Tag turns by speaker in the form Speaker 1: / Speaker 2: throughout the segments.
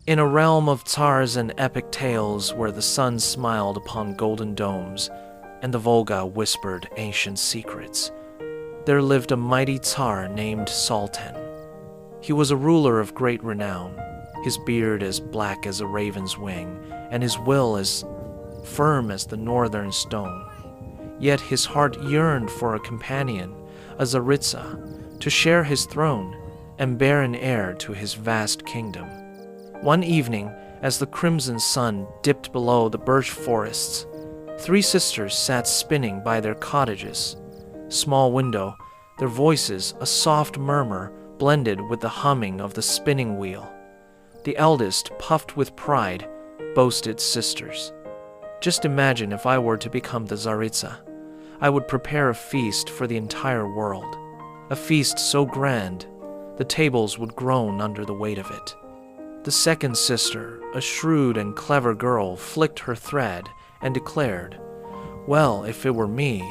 Speaker 1: In a realm of tsars and epic tales where the sun smiled upon golden domes and the Volga whispered ancient secrets, there lived a mighty tsar named Saltan. He was a ruler of great renown, his beard as black as a raven's wing, and his will as firm as the northern stone. Yet his heart yearned for a companion, a Tsaritsa, to share his throne and bear an heir to his vast kingdom. One evening, as the crimson sun dipped below the birch forests, 3 sisters sat spinning by their cottages. Small window, their voices a soft murmur blended with the humming of the spinning wheel. The eldest, puffed with pride, boasted sisters. Just imagine if I were to become the Tsaritsa. I would prepare a feast for the entire world. A feast so grand, the tables would groan under the weight of it. The second sister, a shrewd and clever girl, flicked her thread and declared, "Well, if it were me,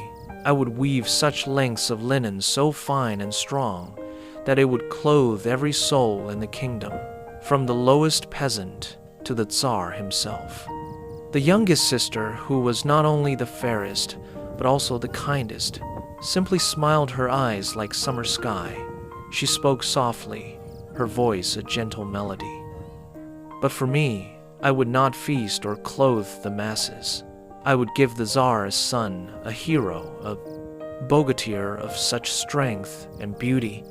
Speaker 1: I would weave such lengths of linen so fine and strong that it would clothe every soul in the kingdom, from the lowest peasant to the Tsar himself." The youngest sister, who was not only the fairest, but also the kindest, simply smiled her eyes like summer sky. She spoke softly, her voice a gentle melody. "But for me, I would not feast or clothe the masses. I would give the Tsar a son, a hero, a bogatyr of such strength and beauty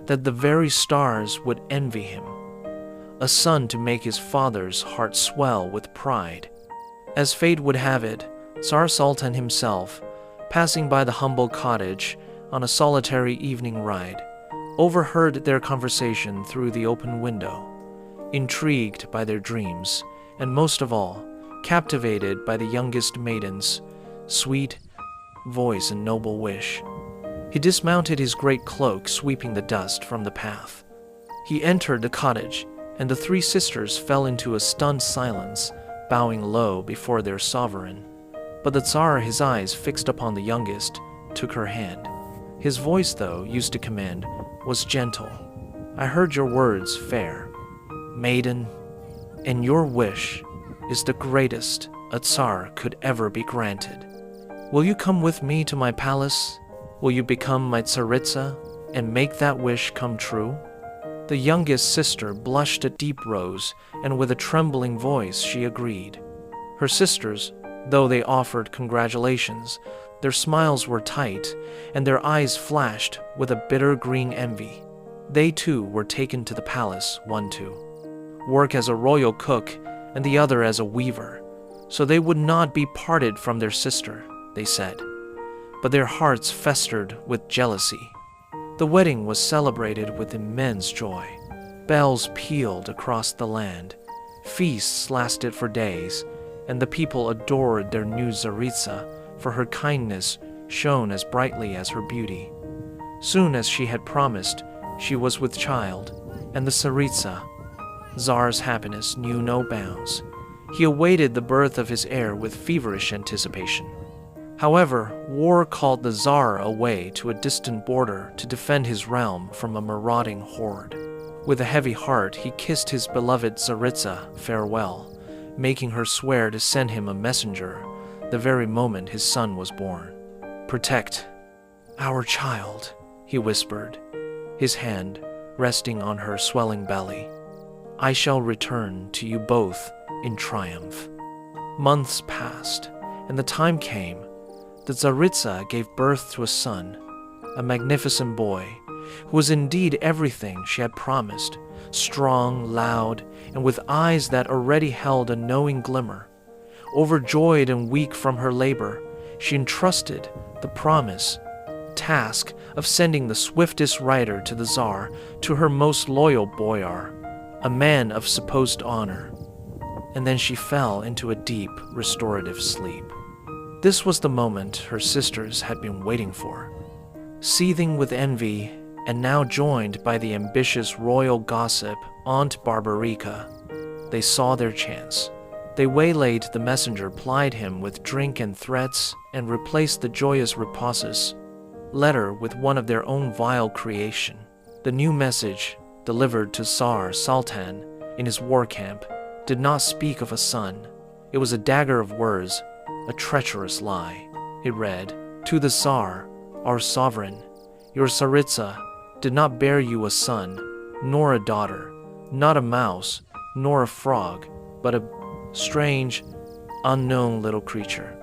Speaker 1: that the very stars would envy him. A son to make his father's heart swell with pride." As fate would have it, Tsar Saltan himself, passing by the humble cottage on a solitary evening ride, overheard their conversation through the open window. Intrigued by their dreams, and most of all, captivated by the youngest maiden's sweet voice and noble wish, he dismounted his great cloak, sweeping the dust from the path. He entered the cottage, and the 3 sisters fell into a stunned silence, bowing low before their sovereign. But the Tsar, his eyes fixed upon the youngest, took her hand. His voice, though used to command, was gentle. "I heard your words, fair maiden, and your wish is the greatest a Tsar could ever be granted. Will you come with me to my palace? Will you become my Tsaritsa and make that wish come true?" The youngest sister blushed a deep rose, and with a trembling voice she agreed. Her sisters, though they offered congratulations, their smiles were tight, and their eyes flashed with a bitter green envy. They too were taken to the palace, one to work as a royal cook and the other as a weaver, so they would not be parted from their sister, they said. But their hearts festered with jealousy. The wedding was celebrated with immense joy. Bells pealed across the land. Feasts lasted for days, and the people adored their new Tsaritsa, for her kindness shone as brightly as her beauty. Soon as she had promised, she was with child, and the Tsaritsa, Tsar's happiness knew no bounds. He awaited the birth of his heir with feverish anticipation. However, war called the Tsar away to a distant border to defend his realm from a marauding horde. With a heavy heart, he kissed his beloved Tsaritsa farewell, making her swear to send him a messenger the very moment his son was born. "Protect our child," he whispered, his hand resting on her swelling belly. "I shall return to you both in triumph." Months passed, and the time came. The Tsaritsa gave birth to a son, a magnificent boy, who was indeed everything she had promised, strong, loud, and with eyes that already held a knowing glimmer. Overjoyed and weak from her labor, she entrusted the task of sending the swiftest rider to the Tsar to her most loyal boyar, a man of supposed honor. And then she fell into a deep, restorative sleep. This was the moment her sisters had been waiting for. Seething with envy, and now joined by the ambitious royal gossip Aunt Barbarica, they saw their chance. They waylaid the messenger, plied him with drink and threats, and replaced the joyous repulses letter with one of their own vile creation. The new message, delivered to Tsar Saltan, in his war camp, did not speak of a son. It was a dagger of words, a treacherous lie. It read, "To the Tsar, our sovereign, your Tsaritsa did not bear you a son, nor a daughter, not a mouse, nor a frog, but a strange, unknown little creature."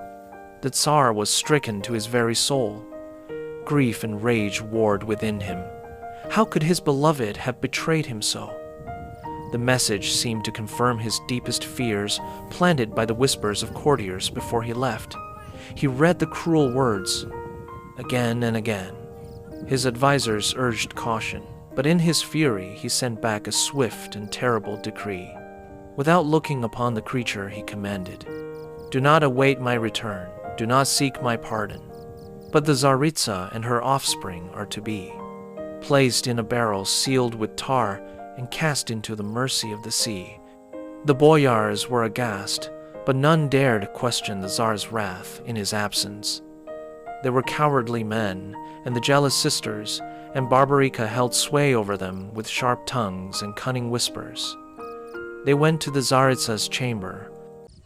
Speaker 1: The Tsar was stricken to his very soul. Grief and rage warred within him. How could his beloved have betrayed him so? The message seemed to confirm his deepest fears, planted by the whispers of courtiers before he left. He read the cruel words again and again. His advisors urged caution, but in his fury he sent back a swift and terrible decree. Without looking upon the creature, he commanded, "Do not await my return, do not seek my pardon. But the Tsaritsa and her offspring are to be placed in a barrel sealed with tar and cast into the mercy of the sea." The boyars were aghast, but none dared question the Tsar's wrath in his absence. They were cowardly men, and the jealous sisters, and Barbarika held sway over them with sharp tongues and cunning whispers. They went to the Tsaritsa's chamber,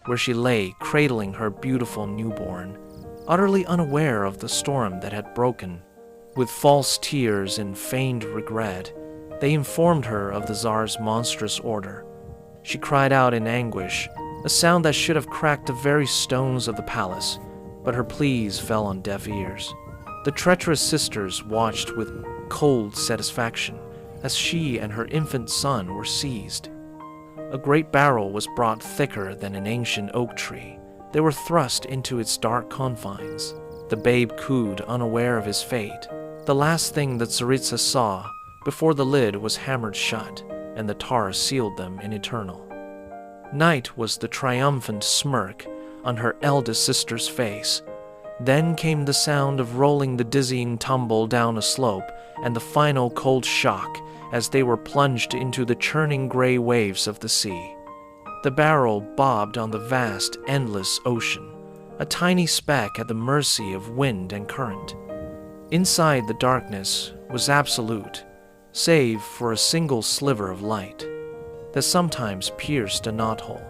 Speaker 1: where she lay cradling her beautiful newborn, utterly unaware of the storm that had broken. With false tears and feigned regret, they informed her of the Tsar's monstrous order. She cried out in anguish, a sound that should have cracked the very stones of the palace, but her pleas fell on deaf ears. The treacherous sisters watched with cold satisfaction as she and her infant son were seized. A great barrel was brought thicker than an ancient oak tree. They were thrust into its dark confines. The babe cooed, unaware of his fate. The last thing that Tsaritsa saw before the lid was hammered shut, and the tar sealed them in eternal. Night was the triumphant smirk on her eldest sister's face. Then came the sound of rolling the dizzying tumble down a slope, and the final cold shock as they were plunged into the churning gray waves of the sea. The barrel bobbed on the vast, endless ocean, a tiny speck at the mercy of wind and current. Inside, the darkness was absolute, save for a single sliver of light that sometimes pierced a knothole.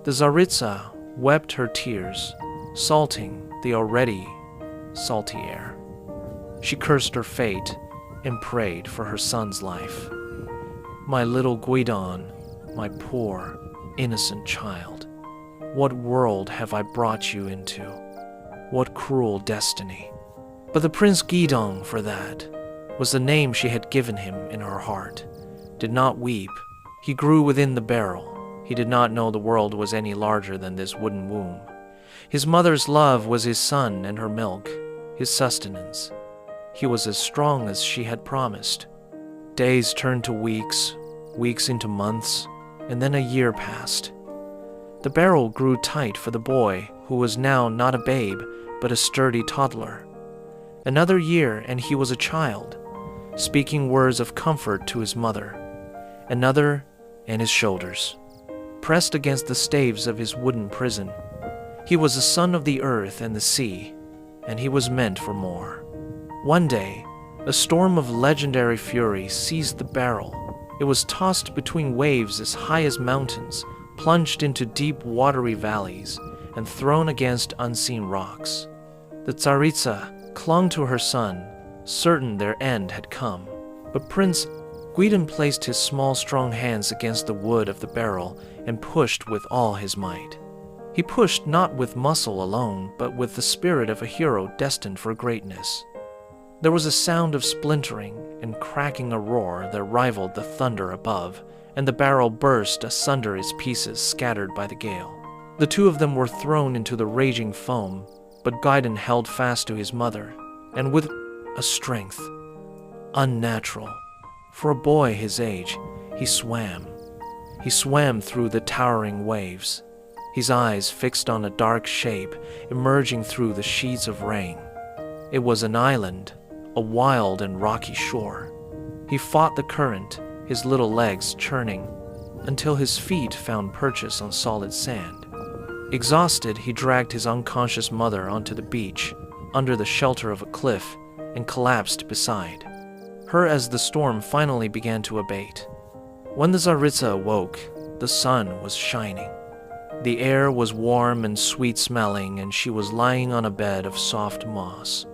Speaker 1: The Tsaritsa wept her tears, salting the already salty air. She cursed her fate and prayed for her son's life. "My little Guidon, my poor, innocent child, what world have I brought you into? What cruel destiny?" But the Prince Guidon, for that, was the name she had given him in her heart, did not weep. He grew within the barrel. He did not know the world was any larger than this wooden womb. His mother's love was his son and her milk, his sustenance. He was as strong as she had promised. Days turned to weeks, weeks into months, and then a year passed. The barrel grew tight for the boy, who was now not a babe, but a sturdy toddler. Another year, and he was a child, speaking words of comfort to his mother. Another, and his shoulders pressed against the staves of his wooden prison. He was a son of the earth and the sea, and he was meant for more. One day, a storm of legendary fury seized the barrel. It was tossed between waves as high as mountains, plunged into deep watery valleys, and thrown against unseen rocks. The Tsaritsa clung to her son, certain their end had come. But Prince Guidon placed his small, strong hands against the wood of the barrel and pushed with all his might. He pushed not with muscle alone, but with the spirit of a hero destined for greatness. There was a sound of splintering and cracking a roar that rivaled the thunder above, and the barrel burst asunder its pieces scattered by the gale. The two of them were thrown into the raging foam, but Guidon held fast to his mother, and with a strength unnatural for a boy his age, he swam. He swam through the towering waves, his eyes fixed on a dark shape emerging through the sheets of rain. It was an island, a wild and rocky shore. He fought the current, his little legs churning, until his feet found purchase on solid sand. Exhausted, he dragged his unconscious mother onto the beach, under the shelter of a cliff, and collapsed beside her as the storm finally began to abate. When the Tsaritsa awoke, the sun was shining. The air was warm and sweet-smelling, and she was lying on a bed of soft moss.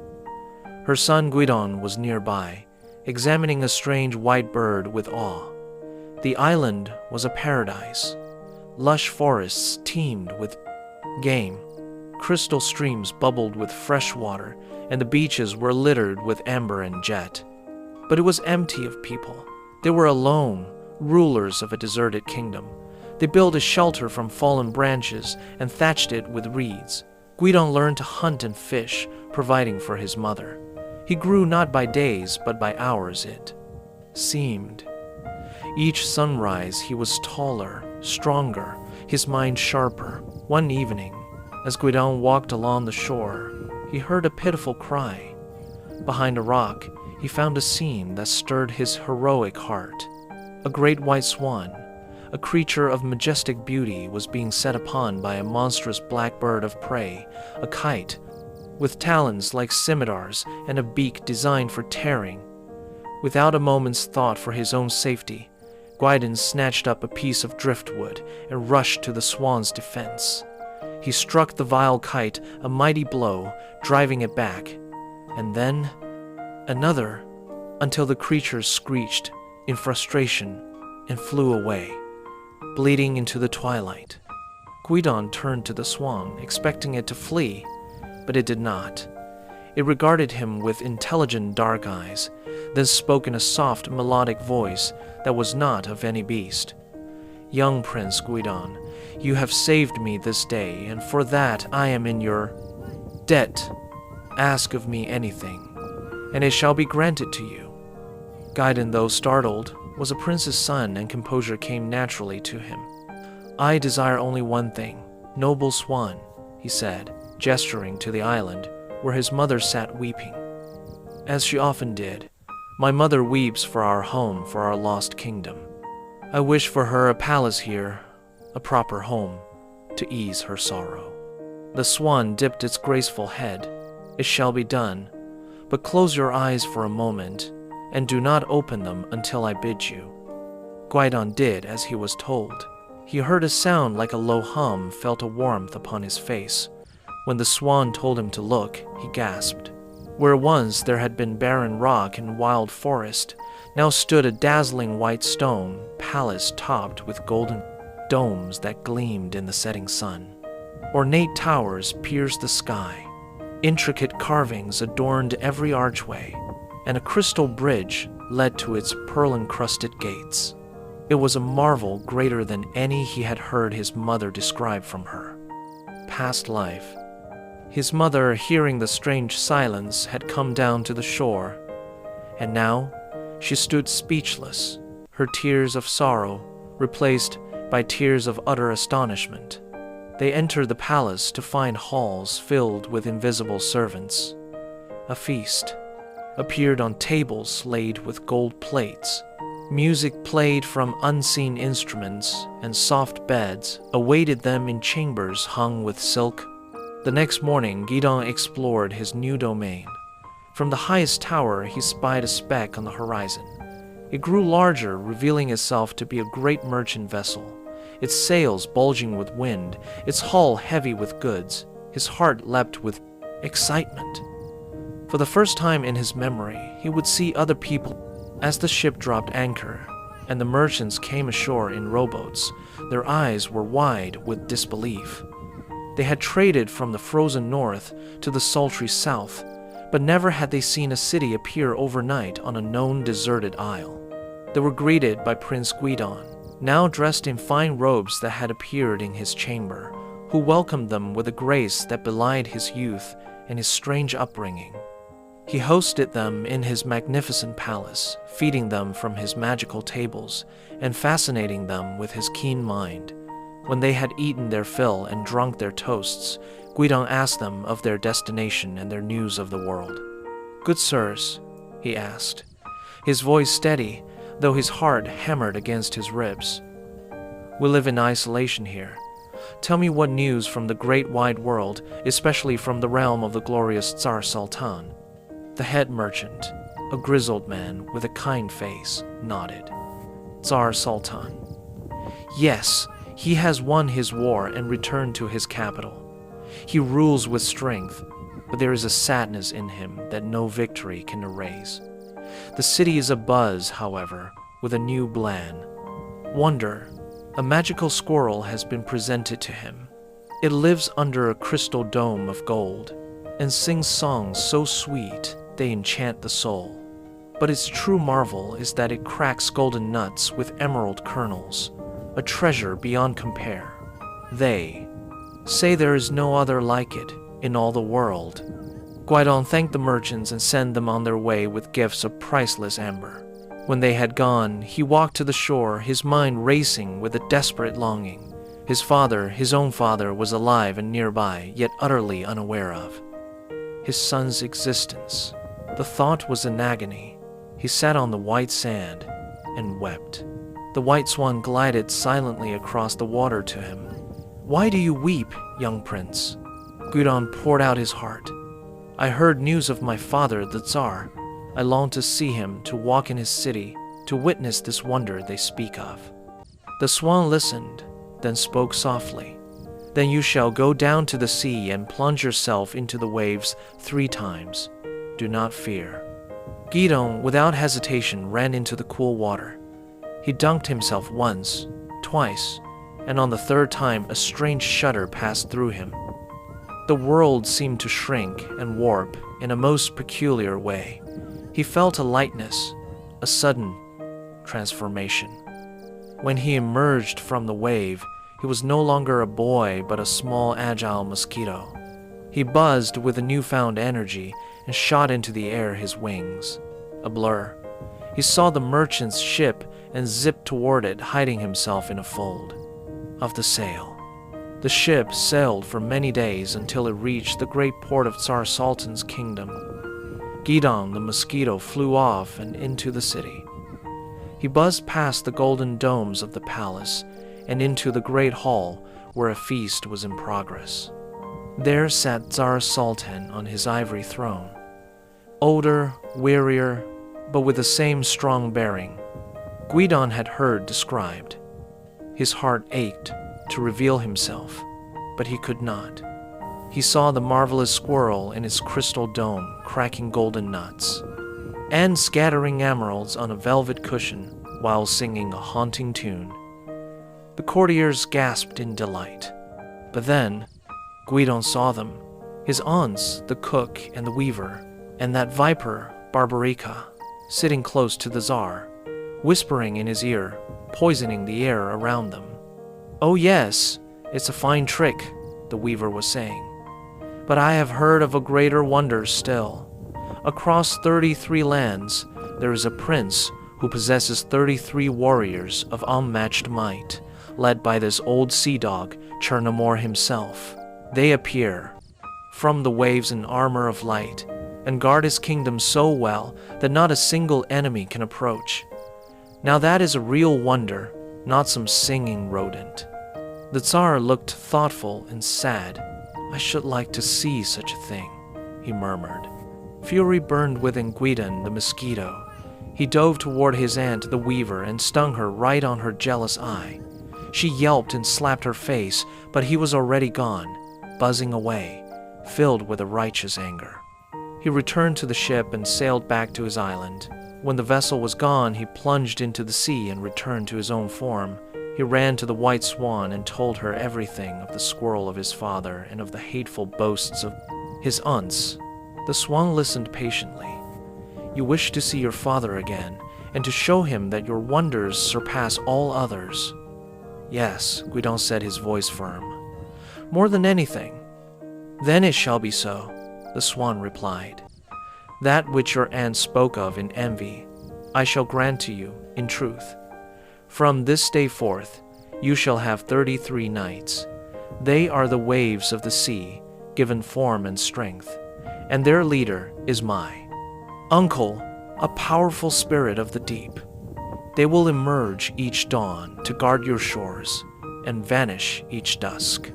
Speaker 1: Her son Guidon was nearby, examining a strange white bird with awe. The island was a paradise. Lush forests teemed with game. Crystal streams bubbled with fresh water, and the beaches were littered with amber and jet. But it was empty of people. They were alone, rulers of a deserted kingdom. They built a shelter from fallen branches and thatched it with reeds. Guidon learned to hunt and fish, providing for his mother. He grew not by days, but by hours, it seemed. Each sunrise he was taller, stronger, his mind sharper. One evening, as Guidon walked along the shore, he heard a pitiful cry. Behind a rock, he found a scene that stirred his heroic heart. A great white swan, a creature of majestic beauty, was being set upon by a monstrous black bird of prey, a kite, with talons like scimitars and a beak designed for tearing. Without a moment's thought for his own safety, Guidon snatched up a piece of driftwood and rushed to the swan's defense. He struck the vile kite a mighty blow, driving it back, and then another, until the creature screeched in frustration and flew away, bleeding into the twilight. Guidon turned to the swan, expecting it to flee, but it did not. It regarded him with intelligent dark eyes, then spoke in a soft, melodic voice that was not of any beast. "Young Prince Guidon, you have saved me this day, and for that I am in your debt. Ask of me anything, and it shall be granted to you." Guidon, though startled, was a prince's son, and composure came naturally to him. "I desire only one thing, noble swan," he said, gesturing to the island where his mother sat weeping. "As she often did, my mother weeps for our home, for our lost kingdom. I wish for her a palace here, a proper home, to ease her sorrow." The swan dipped its graceful head. "It shall be done, but close your eyes for a moment, and do not open them until I bid you." Guidon did as he was told. He heard a sound like a low hum, felt a warmth upon his face. When the swan told him to look, he gasped. Where once there had been barren rock and wild forest, now stood a dazzling white stone palace topped with golden domes that gleamed in the setting sun. Ornate towers pierced the sky. Intricate carvings adorned every archway, and a crystal bridge led to its pearl-encrusted gates. It was a marvel greater than any he had heard his mother describe from her past life. His mother, hearing the strange silence, had come down to the shore, and now she stood speechless, her tears of sorrow replaced by tears of utter astonishment. They entered the palace to find halls filled with invisible servants. A feast appeared on tables laid with gold plates. Music played from unseen instruments, and soft beds awaited them in chambers hung with silk. The next morning, Guidon explored his new domain. From the highest tower, he spied a speck on the horizon. It grew larger, revealing itself to be a great merchant vessel, its sails bulging with wind, its hull heavy with goods. His heart leapt with excitement. For the first time in his memory, he would see other people. As the ship dropped anchor, and the merchants came ashore in rowboats, their eyes were wide with disbelief. They had traded from the frozen north to the sultry south, but never had they seen a city appear overnight on a known deserted isle. They were greeted by Prince Guidon, now dressed in fine robes that had appeared in his chamber, who welcomed them with a grace that belied his youth and his strange upbringing. He hosted them in his magnificent palace, feeding them from his magical tables and fascinating them with his keen mind. When they had eaten their fill and drunk their toasts, Guidon asked them of their destination and their news of the world. "Good sirs," he asked, his voice steady, though his heart hammered against his ribs. "We live in isolation here. Tell me what news from the great wide world, especially from the realm of the glorious Tsar Saltan." The head merchant, a grizzled man with a kind face, nodded. Tsar Saltan. Yes, he has won his war and returned to his capital. He rules with strength, but there is a sadness in him that no victory can erase. The city is abuzz, however, with a new plan. Wonder, a magical squirrel has been presented to him. It lives under a crystal dome of gold and sings songs so sweet they enchant the soul. But its true marvel is that it cracks golden nuts with emerald kernels, a treasure beyond compare. They say there is no other like it in all the world. Guidon thanked the merchants and sent them on their way with gifts of priceless amber. When they had gone, he walked to the shore, his mind racing with a desperate longing. His father, his own father, was alive and nearby, yet utterly unaware of his son's existence. The thought was an agony. He sat on the white sand and wept. The white swan glided silently across the water to him. "Why do you weep, young prince?" Guidon poured out his heart. "I heard news of my father, the Tsar. I long to see him, to walk in his city, to witness this wonder they speak of." The swan listened, then spoke softly. "Then you shall go down to the sea and plunge yourself into the waves 3 times. Do not fear." Guidon, without hesitation, ran into the cool water. He dunked himself once, twice, and on the 3rd time a strange shudder passed through him. The world seemed to shrink and warp in a most peculiar way. He felt a lightness, a sudden transformation. When he emerged from the wave, he was no longer a boy but a small, agile mosquito. He buzzed with a newfound energy and shot into the air, his wings a blur. He saw the merchant's ship and zipped toward it, hiding himself in a fold of the sail. The ship sailed for many days until it reached the great port of Tsar Saltan's kingdom. Guidon, the mosquito, flew off and into the city. He buzzed past the golden domes of the palace and into the great hall where a feast was in progress. There sat Tsar Saltan on his ivory throne, older, wearier, but with the same strong bearing Guidon had heard described. His heart ached to reveal himself, but he could not. He saw the marvelous squirrel in its crystal dome cracking golden nuts and scattering emeralds on a velvet cushion while singing a haunting tune. The courtiers gasped in delight. But then Guidon saw them, his aunts, the cook and the weaver, and that viper, Barbarica, sitting close to the Tsar, whispering in his ear, poisoning the air around them. "Oh yes, it's a fine trick," the weaver was saying. "But I have heard of a greater wonder still. Across 33 lands, there is a prince who possesses 33 warriors of unmatched might, led by this old sea dog, Chernamor himself. They appear from the waves in armor of light and guard his kingdom so well that not a single enemy can approach. Now that is a real wonder, not some singing rodent." The Tsar looked thoughtful and sad. "I should like to see such a thing," he murmured. Fury burned within Guidon, the mosquito. He dove toward his aunt, the weaver, and stung her right on her jealous eye. She yelped and slapped her face, but he was already gone, buzzing away, filled with a righteous anger. He returned to the ship and sailed back to his island. When the vessel was gone, he plunged into the sea and returned to his own form. He ran to the white swan and told her everything of the squirrel of his father and of the hateful boasts of his aunts. The swan listened patiently. "You wish to see your father again, and to show him that your wonders surpass all others." "Yes," Guidon said, his voice firm. "More than anything." "Then it shall be so," the swan replied. "That which your aunt spoke of in envy, I shall grant to you in truth. From this day forth, you shall have 33 knights. They are the waves of the sea, given form and strength, and their leader is my uncle, a powerful spirit of the deep. They will emerge each dawn to guard your shores and vanish each dusk."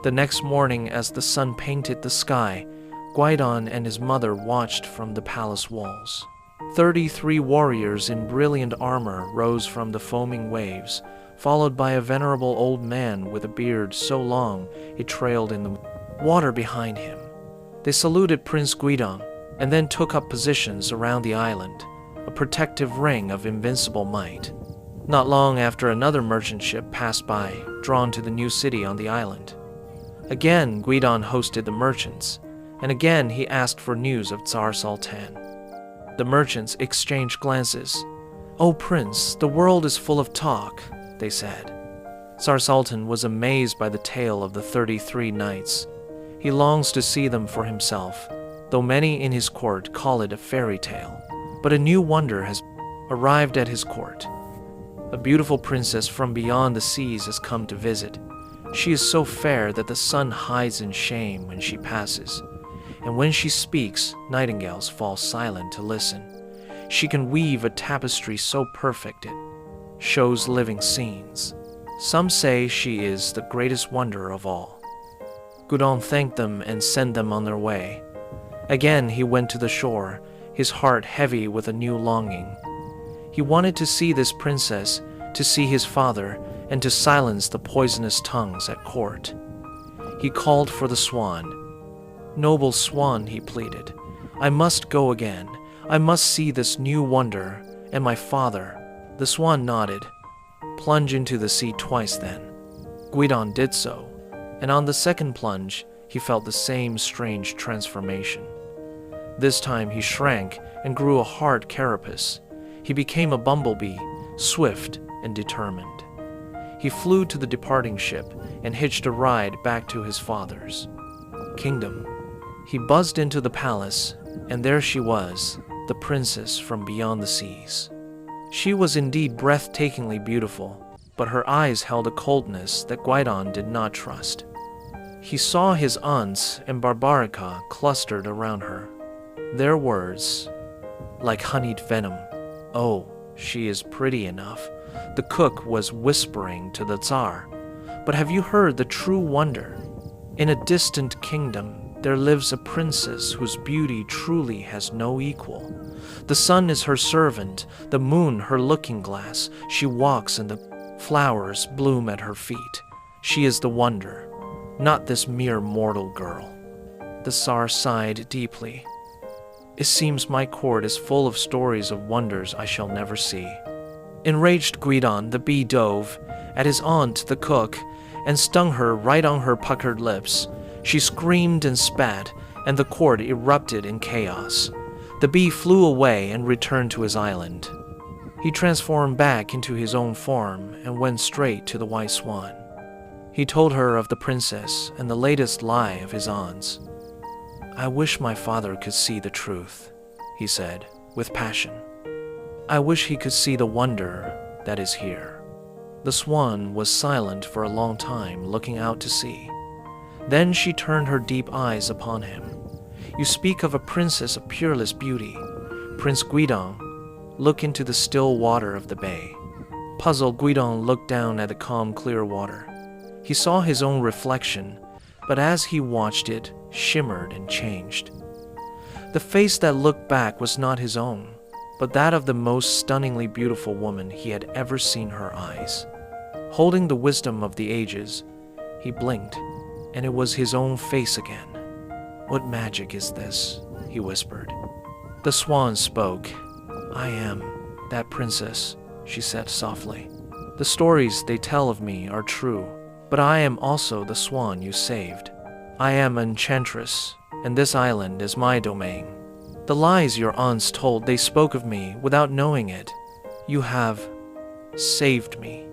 Speaker 1: The next morning, as the sun painted the sky, Guidon and his mother watched from the palace walls. 33 warriors in brilliant armor rose from the foaming waves, followed by a venerable old man with a beard so long it trailed in the water behind him. They saluted Prince Guidon and then took up positions around the island, a protective ring of invincible might. Not long after, another merchant ship passed by, drawn to the new city on the island. Again, Guidon hosted the merchants, and again he asked for news of Tsar Saltan. The merchants exchanged glances. "Oh, Prince, the world is full of talk," they said. Tsar Saltan was amazed by the tale of the 33 knights. He longs to see them for himself, though many in his court call it a fairy tale. But a new wonder has arrived at his court. A beautiful princess from beyond the seas has come to visit. She is so fair that the sun hides in shame when she passes, and when she speaks, nightingales fall silent to listen. She can weave a tapestry so perfect it shows living scenes. Some say she is the greatest wonder of all. Guidon thanked them and sent them on their way. Again he went to the shore, his heart heavy with a new longing. He wanted to see this princess, to see his father, and to silence the poisonous tongues at court. He called for the swan. "Noble swan," he pleaded, "I must go again. I must see this new wonder, and my father." The swan nodded. "Plunge into the sea twice then." Guidon did so, and on the second plunge he felt the same strange transformation. This time he shrank and grew a hard carapace. He became a bumblebee, swift and determined. He flew to the departing ship and hitched a ride back to his father's kingdom. He buzzed into the palace, and there she was, the princess from beyond the seas. She was indeed breathtakingly beautiful, but her eyes held a coldness that Guidon did not trust. He saw his aunts and Barbarica clustered around her. Their words, like honeyed venom. "Oh, she is pretty enough," the cook was whispering to the Tsar. "But have you heard the true wonder? In a distant kingdom, there lives a princess whose beauty truly has no equal. The sun is her servant, the moon her looking-glass. She walks and the flowers bloom at her feet. She is the wonder, not this mere mortal girl." The Tsar sighed deeply. "It seems my court is full of stories of wonders I shall never see." Enraged Guidon, the bee dove at his aunt, the cook, and stung her right on her puckered lips. She screamed and spat, and the court erupted in chaos. The bee flew away and returned to his island. He transformed back into his own form and went straight to the white swan. He told her of the princess and the latest lie of his aunts. "I wish my father could see the truth," he said, with passion. "I wish he could see the wonder that is here." The swan was silent for a long time, looking out to sea. Then she turned her deep eyes upon him. "You speak of a princess of peerless beauty. Prince Guidon, look into the still water of the bay." Puzzled, Guidon looked down at the calm, clear water. He saw his own reflection, but as he watched it, shimmered and changed. The face that looked back was not his own, but that of the most stunningly beautiful woman he had ever seen her eyes. Holding the wisdom of the ages, he blinked, and it was his own face again. "What magic is this?" he whispered. The swan spoke. "I am that princess," she said softly. "The stories they tell of me are true, but I am also the swan you saved. I am an enchantress, and this island is my domain. The lies your aunts told, they spoke of me without knowing it. You have saved me.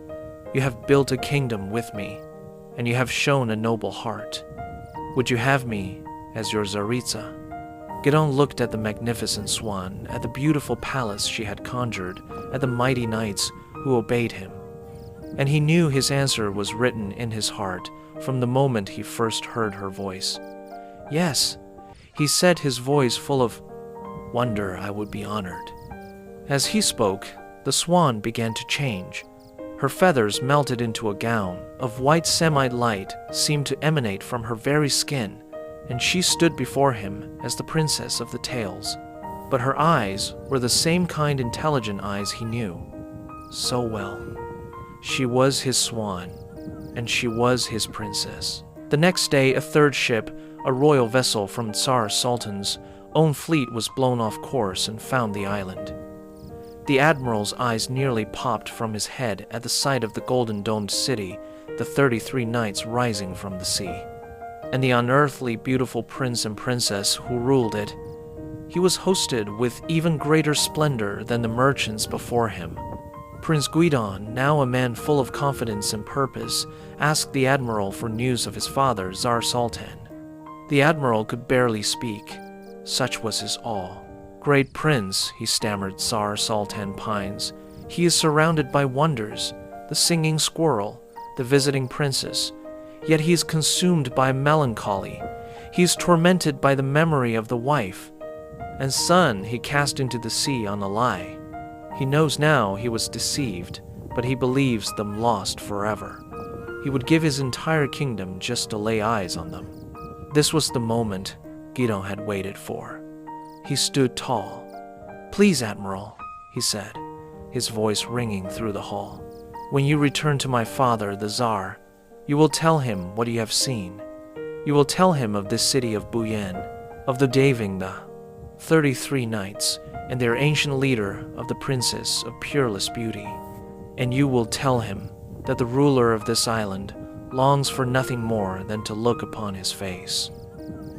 Speaker 1: You have built a kingdom with me, and you have shown a noble heart. Would you have me as your Tsaritsa?" Guidon looked at the magnificent swan, at the beautiful palace she had conjured, at the mighty knights who obeyed him. And he knew his answer was written in his heart from the moment he first heard her voice. "Yes," he said, his voice full of wonder. "I would be honored." As he spoke, the swan began to change. Her feathers melted into a gown of white semite light seemed to emanate from her very skin, and she stood before him as the princess of the tales. but her eyes were the same kind, intelligent eyes he knew so well. She was his swan, and she was his princess. The next day, a third ship, a royal vessel from Tsar Saltan's own fleet, was blown off course and found the island. The admiral's eyes nearly popped from his head at the sight of the golden-domed city, the 33 knights rising from the sea, and the unearthly beautiful prince and princess who ruled it. He was hosted with even greater splendor than the merchants before him. Prince Guidon, now a man full of confidence and purpose, asked the admiral for news of his father, Tsar Saltan. The admiral could barely speak, such was his awe. "Great prince," he stammered, "Tsar Saltan pines. He is surrounded by wonders, the singing squirrel, the visiting princess, yet he is consumed by melancholy. He is tormented by the memory of the wife and son he cast into the sea on a lie. He knows now he was deceived, but he believes them lost forever. He would give his entire kingdom just to lay eyes on them." This was the moment Guidon had waited for. He stood tall. "Please, Admiral," he said, his voice ringing through the hall. "When you return to my father, the Tsar, you will tell him what you have seen. You will tell him of this city of Buyen, of the Davingda, 33 knights, and their ancient leader, of the princess of peerless beauty. And you will tell him that the ruler of this island longs for nothing more than to look upon his face."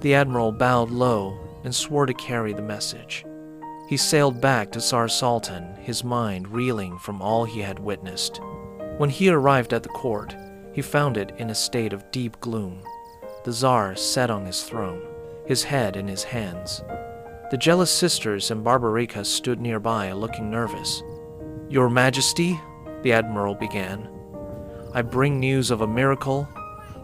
Speaker 1: The admiral bowed low and swore to carry the message. He sailed back to Tsar Saltan, his mind reeling from all he had witnessed. When he arrived at the court, he found it in a state of deep gloom. The Tsar sat on his throne, his head in his hands. The jealous sisters and Barbarica stood nearby, looking nervous. "Your Majesty," the admiral began, "I bring news of a miracle.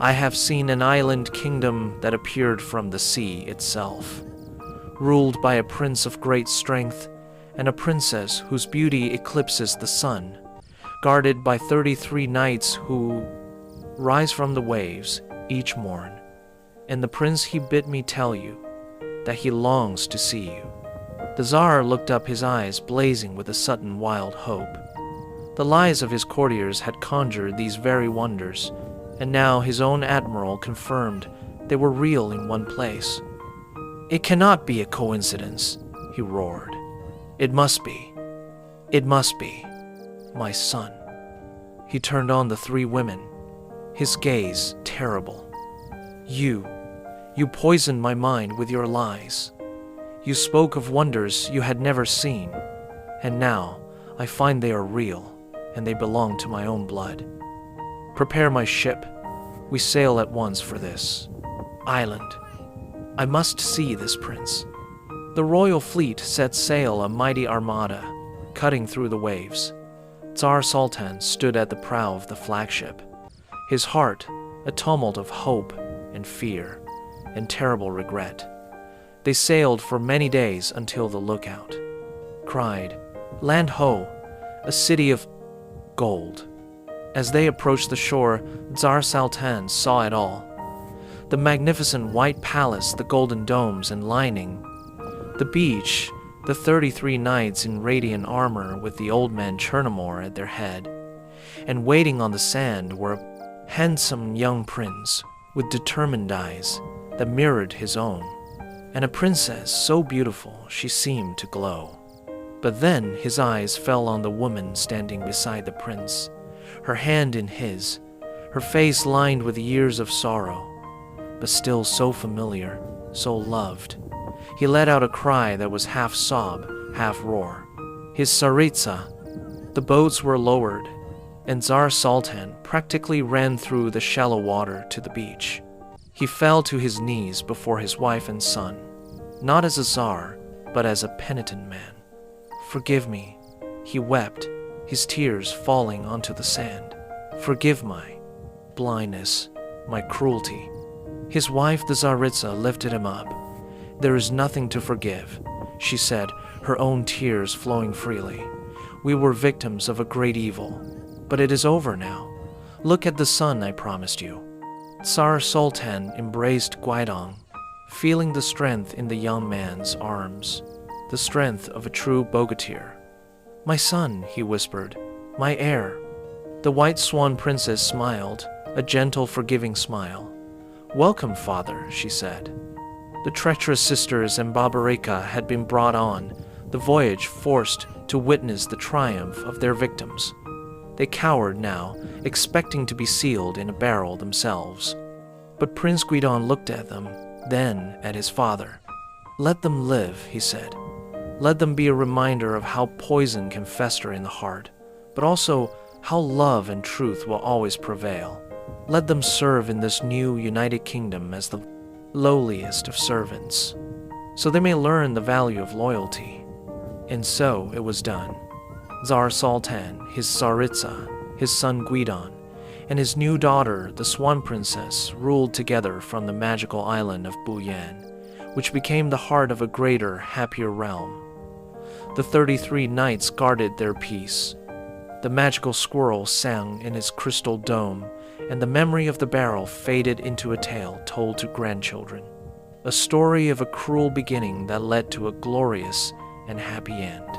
Speaker 1: I have seen an island kingdom that appeared from the sea itself, ruled by a prince of great strength and a princess whose beauty eclipses the sun, guarded by 33 knights who rise from the waves each morn. And the prince, he bid me tell you that he longs to see you." The Tsar looked up, his eyes blazing with a sudden wild hope. The lies of his courtiers had conjured these very wonders, and now his own admiral confirmed they were real in one place. "It cannot be a coincidence," he roared. "It must be. It must be. My son." He turned on the three women, his gaze terrible. You poisoned my mind with your lies. You spoke of wonders you had never seen, and now I find they are real, and they belong to my own blood. Prepare my ship. We sail at once for this island. I must see this prince." The royal fleet set sail, a mighty armada, cutting through the waves. Tsar Saltan stood at the prow of the flagship, his heart a tumult of hope and fear and terrible regret. They sailed for many days until the lookout cried, "Land ho, a city of gold." As they approached the shore, Tsar Saltan saw it all. The magnificent white palace, the golden domes and lining, the beach, the 33 knights in radiant armor with the old man Chernamor at their head, and waiting on the sand were a handsome young prince with determined eyes that mirrored his own, and a princess so beautiful she seemed to glow. But then his eyes fell on the woman standing beside the prince, her hand in his, her face lined with years of sorrow, but still so familiar, so loved. He let out a cry that was half sob, half roar. His Tsaritsa. The boats were lowered, and Tsar Saltan practically ran through the shallow water to the beach. He fell to his knees before his wife and son, not as a Tsar, but as a penitent man. "Forgive me," he wept, his tears falling onto the sand. "Forgive my blindness, my cruelty." His wife, the Tsaritsa, lifted him up. "There is nothing to forgive," she said, her own tears flowing freely. "We were victims of a great evil, but it is over now. Look at the son I promised you." Tsar Saltan embraced Guidon, feeling the strength in the young man's arms. the strength of a true bogatyr. "My son," he whispered, "my heir." The White Swan Princess smiled, a gentle, forgiving smile. "Welcome, father," she said. The treacherous sisters and Babarika had been brought on the voyage, forced to witness the triumph of their victims. They cowered now, expecting to be sealed in a barrel themselves. But Prince Guidon looked at them, then at his father. "Let them live," he said. "Let them be a reminder of how poison can fester in the heart, but also how love and truth will always prevail. Let them serve in this new united kingdom as the lowliest of servants, so they may learn the value of loyalty." And so it was done. Tsar Saltan, his Tsaritsa, his son Guidon, and his new daughter, the Swan Princess, ruled together from the magical island of Buyan, which became the heart of a greater, happier realm. The 33 knights guarded their peace. The magical squirrel sang in its crystal dome, and the memory of the barrel faded into a tale told to grandchildren. A story of a cruel beginning that led to a glorious and happy end.